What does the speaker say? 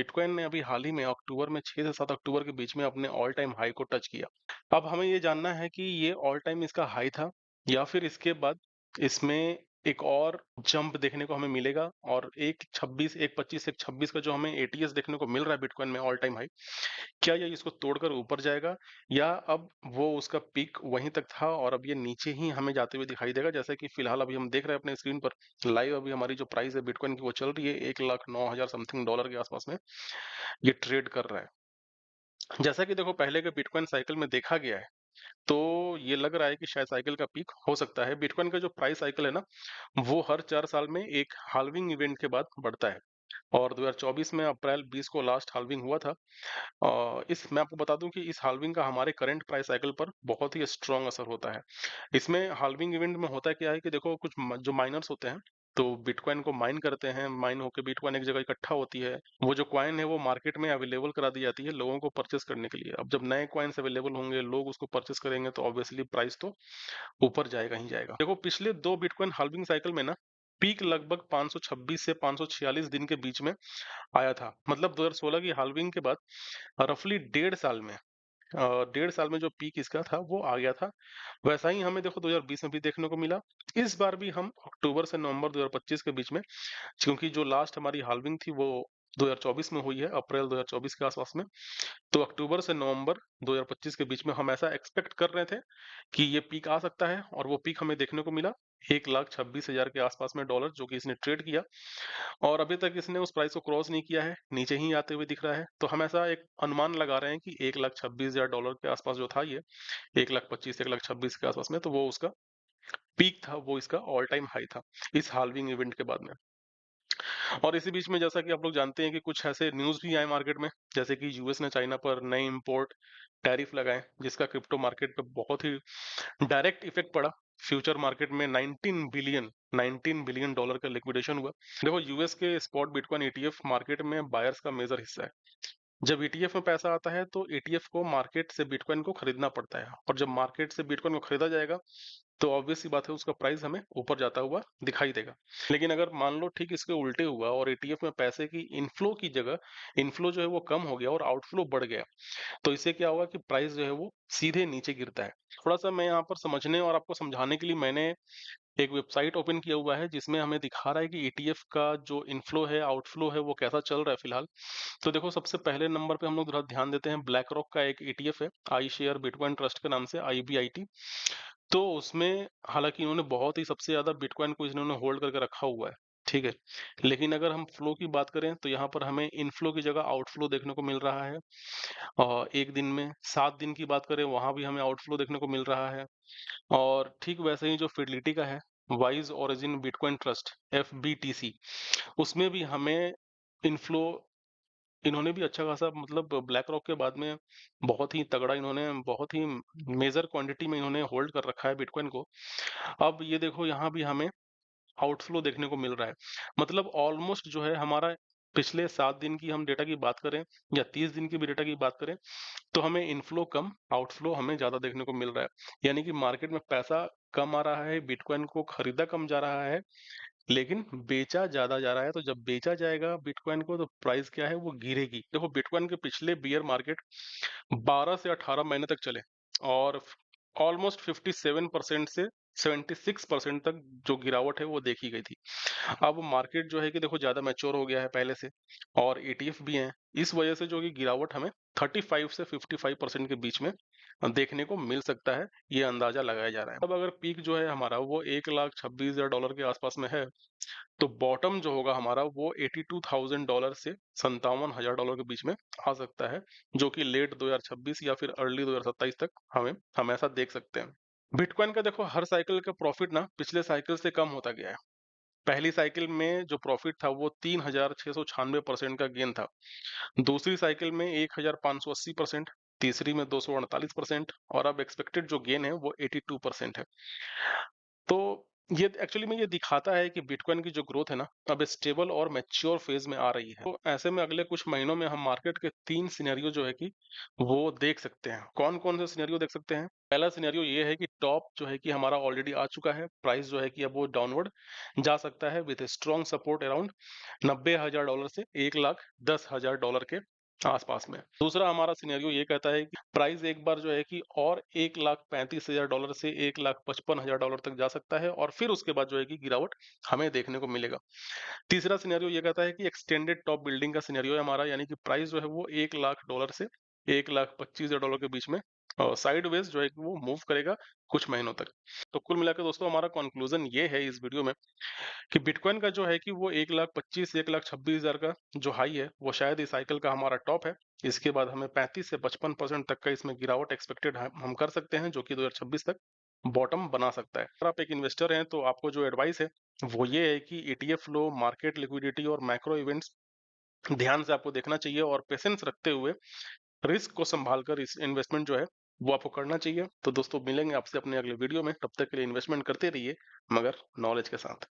Bitcoin ने अभी हाल ही में अक्टूबर में 6 से 7 अक्टूबर के बीच में अपने ऑल टाइम हाई को टच किया। अब हमें ये जानना है कि ये ऑल टाइम इसका हाई था या फिर इसके बाद इसमें एक और जंप देखने को हमें मिलेगा और 1.26, 1.25, 1.26 का जो हमें एटीएस देखने को मिल रहा है बिटकॉइन में ऑल टाइम हाई, क्या ये इसको तोड़कर ऊपर जाएगा या अब वो उसका पीक वहीं तक था और अब ये नीचे ही हमें जाते हुए दिखाई देगा। जैसा कि फिलहाल अभी हम देख रहे हैं अपने स्क्रीन पर लाइव, अभी हमारी जो प्राइस है बिटकॉइन की वो चल रही है 1,09,000 समथिंग डॉलर के आसपास में ये ट्रेड कर रहा है। जैसा कि देखो पहले के बिटकॉइन साइकिल में देखा गया है, तो ये लग रहा है कि शायद साइकिल का पीक हो सकता है। बिटकॉइन का जो प्राइस साइकिल है ना, वो हर 4 साल में एक हाल्विंग इवेंट के बाद बढ़ता है और 2024 में अप्रैल 20 को लास्ट हाल्विंग हुआ था। इस मैं आपको बता दूं कि इस हाल्विंग का हमारे करंट प्राइस साइकिल पर बहुत ही स्ट्रांग असर होता है। इसमें हाल्विंग इवेंट में होता क्या है कि देखो कुछ जो माइनर्स होते हैं, तो बिटकॉइन को माइन करते हैं, माइन होकर बिटकॉइन एक जगह इकट्ठा होती है। वो जो कॉइन है वो मार्केट में अवेलेबल करा दी जाती है लोगों को परचेस करने के लिए। अब जब नए कॉइन्स अवेलेबल होंगे, लोग उसको परचेस करेंगे, तो ऑब्वियसली प्राइस तो ऊपर जाएगा ही जाएगा। देखो पिछले 2 बिटकॉइन हाल्विंग साइकिल में ना पीक लगभग 526 से 546 दिन के बीच में आया था। मतलब 2016 की हाल्विंग के बाद रफली 1.5 साल में 1.5 साल में जो पीक इसका था वो आ गया था। वैसा ही हमें देखो 2020 में भी देखने को मिला। इस बार भी हम अक्टूबर से नवंबर 2025 के बीच में, क्योंकि जो लास्ट हमारी हाल्विंग थी वो 2024 में हुई है, अप्रैल 2024 के आसपास में। तो अक्टूबर से नवंबर 2025 के बीच में हम ऐसा एक्सपेक्ट कर रहे थे कि ये पीक आ सकता है और वो पीक हमें देखने को मिला 1,26,000 के आसपास में डॉलर, जो कि इसने ट्रेड किया और अभी तक इसने उस प्राइस को क्रॉस नहीं किया है, नीचे ही आते हुए दिख रहा है। तो हम ऐसा एक अनुमान लगा रहे हैं कि 1,26,000 डॉलर के आसपास जो था ये 1,25,000 1,26,000 के आसपास में, तो वो उसका पीक था, वो इसका ऑल टाइम हाई था इस हाल्विंग इवेंट के बाद में। और इसी बीच में जैसा कि आप लोग जानते हैं कि कुछ ऐसे न्यूज़ भी आए मार्केट में, जैसे कि यूएस ने चाइना पर नए इंपोर्ट टैरिफ लगाए, जिसका क्रिप्टो मार्केट पे बहुत ही डायरेक्ट इफेक्ट पड़ा। फ्यूचर मार्केट में 19 बिलियन डॉलर का लिक्विडेशन हुआ। देखो यूएस के स्पॉट बिटकॉइन ईटीएफ मार्केट में बायर्स का मेजर हिस्सा है। जब ईटीएफ में पैसा आता है तो ईटीएफ को मार्केट से बिटकॉइन को खरीदना पड़ता है और जब मार्केट से बिटकॉइन को खरीदा जाएगा तो ऑब्वियस सी बात है उसका प्राइस हमें ऊपर जाता हुआ दिखाई देगा। लेकिन अगर मान लो ठीक इसके उल्टे हुआ और ईटीएफ में पैसे की इनफ्लो की जगह इनफ्लो जो है वो कम हो गया और आउटफ्लो बढ़ गया, तो इससे क्या होगा कि प्राइस जो है वो सीधे नीचे गिरता है। थोड़ा सा मैं यहाँ पर समझने और आपको समझाने के लिए मैंने एक वेबसाइट ओपन किया हुआ है जिसमें हमें दिखा रहा है कि ईटीएफ का जो इनफ्लो है आउटफ्लो है वो कैसा चल रहा है फिलहाल। तो देखो सबसे पहले नंबर पे हम लोग थोड़ा ध्यान देते हैं, ब्लैक रॉक का एक ईटीएफ है आई शेयर बिटकॉइन ट्रस्ट के नाम से, आईबीआईटी। तो उसमें हालांकि इन्होंने बहुत ही सबसे ज्यादा बिटकॉइन को इन्होंने होल्ड करके रखा हुआ है, ठीक है। लेकिन अगर हम फ्लो की बात करें तो यहाँ पर हमें इनफ्लो की जगह आउटफ्लो देखने को मिल रहा है। और एक दिन में 7 दिन की बात करें वहां भी हमें आउटफ्लो देखने को मिल रहा है। और ठीक वैसे ही जो फिडलिटी का है, वाइज ओरिजिन बिटकॉइन ट्रस्ट, एफबीटीसी, उसमें भी हमें इनफ्लो, इन्होंने भी अच्छा खासा, मतलब ब्लैक रॉक के बाद में बहुत ही तगड़ा, इन्होंने बहुत ही मेजर क्वांटिटी में इन्होंने होल्ड कर रखा है बिटकॉइन को। अब ये देखो यहाँ भी हमें आउटफ्लो देखने को मिल रहा है। मतलब ऑलमोस्ट जो है हमारा पिछले 7 दिन की हम डेटा की बात करें या 30 दिन की भी डेटा की बात करें, तो हमें इनफ्लो कम, आउटफ्लो हमें ज्यादा देखने को मिल रहा है। यानी कि मार्केट में पैसा कम आ रहा है, बिटकॉइन को खरीदा कम जा रहा है, लेकिन बेचा ज्यादा जा रहा है। तो जब बेचा जाएगा बिटकॉइन को तो प्राइस क्या है वो गिरेगी। देखो बिटकॉइन के पिछले बियर मार्केट 12 से 18 महीने तक चले और ऑलमोस्ट 57% से 76% तक जो गिरावट है वो देखी गई थी। अब मार्केट जो है कि देखो ज्यादा मैच्योर हो गया है पहले से और एटीएफ भी हैं, इस वजह से जो कि गिरावट हमें 35 से 55% के बीच में देखने को मिल सकता है, ये अंदाजा लगाया जा रहा है। अब अगर पीक जो है हमारा वो 1,26,000 डॉलर के आसपास में है, तो बॉटम जो होगा हमारा वो $82,000 से $57,000 के बीच में आ सकता है, जो कि लेट 2026 या फिर अर्ली 2027 तक हम ऐसा देख सकते हैं। बिटकॉइन का देखो हर साइकिल का प्रॉफिट ना पिछले साइकिल से कम होता गया है। पहली साइकिल में जो प्रॉफिट था वो 3,696% का गेन था, दूसरी साइकिल में 1,580%, तीसरी में 248% और अब एक्सपेक्टेड जो गेन है वो 82% है। तो ये एक्चुअली में ये दिखाता है कि बिटकॉइन की जो ग्रोथ है ना, अब स्टेबल और मैच्योर फेज में आ रही है। तो ऐसे में अगले कुछ महीनों में हम मार्केट के 3 सिनेरियो जो है कि वो देख सकते हैं। कौन-कौन से सिनेरियो देख सकते हैं? पहला सिनेरियो ये है कि टॉप जो है कि हमारा ऑलरेडी आ चुका है। प्राइस जो है कि अब वो डाउनवर्ड जा सकता है विद स्ट्रॉन्ग सपोर्ट अराउंड $90,000 से $1,10,000 के आसपास में। दूसरा हमारा सिनेरियो ये कहता है कि प्राइस एक बार जो है कि और $1,35,000 से $1,55,000 तक जा सकता है और फिर उसके बाद जो है कि गिरावट हमें देखने को मिलेगा। तीसरा सिनेरियो ये कहता है कि एक्सटेंडेड टॉप बिल्डिंग का सिनेरियो है हमारा, यानी कि प्राइस जो है वो $1,00,000 से $1,25,000 के बीच में साइडवेज जो है कि वो मूव करेगा कुछ महीनों तक। तो कुल मिलाकर दोस्तों हमारा कंक्लूजन ये है इस वीडियो में कि बिटकॉइन का जो है कि वो 1,25,000 से 1,26,000 का जो हाई है, वो शायद इस साइकिल का हमारा टॉप है। इसके बाद हमें 35 से 55% तक का इसमें गिरावट एक्सपेक्टेड हम कर सकते हैं, जो कि 2026 तक बॉटम बना सकता है। अगर आप एक इन्वेस्टर हैं, तो आपको जो एडवाइस है, वो ये है कि ईटीएफ फ्लो, मार्केट लिक्विडिटी और मैक्रो इवेंट्स ध्यान से आपको देखना चाहिए और पेशेंस रखते हुए रिस्क को संभाल कर इस इन्वेस्टमेंट जो है, वो आपको करना चाहिए। तो दोस्तों मिलेंगे आपसे अपने अगले वीडियो में, तब तक के लिए इन्वेस्टमेंट करते रहिए, मगर नॉलेज के साथ।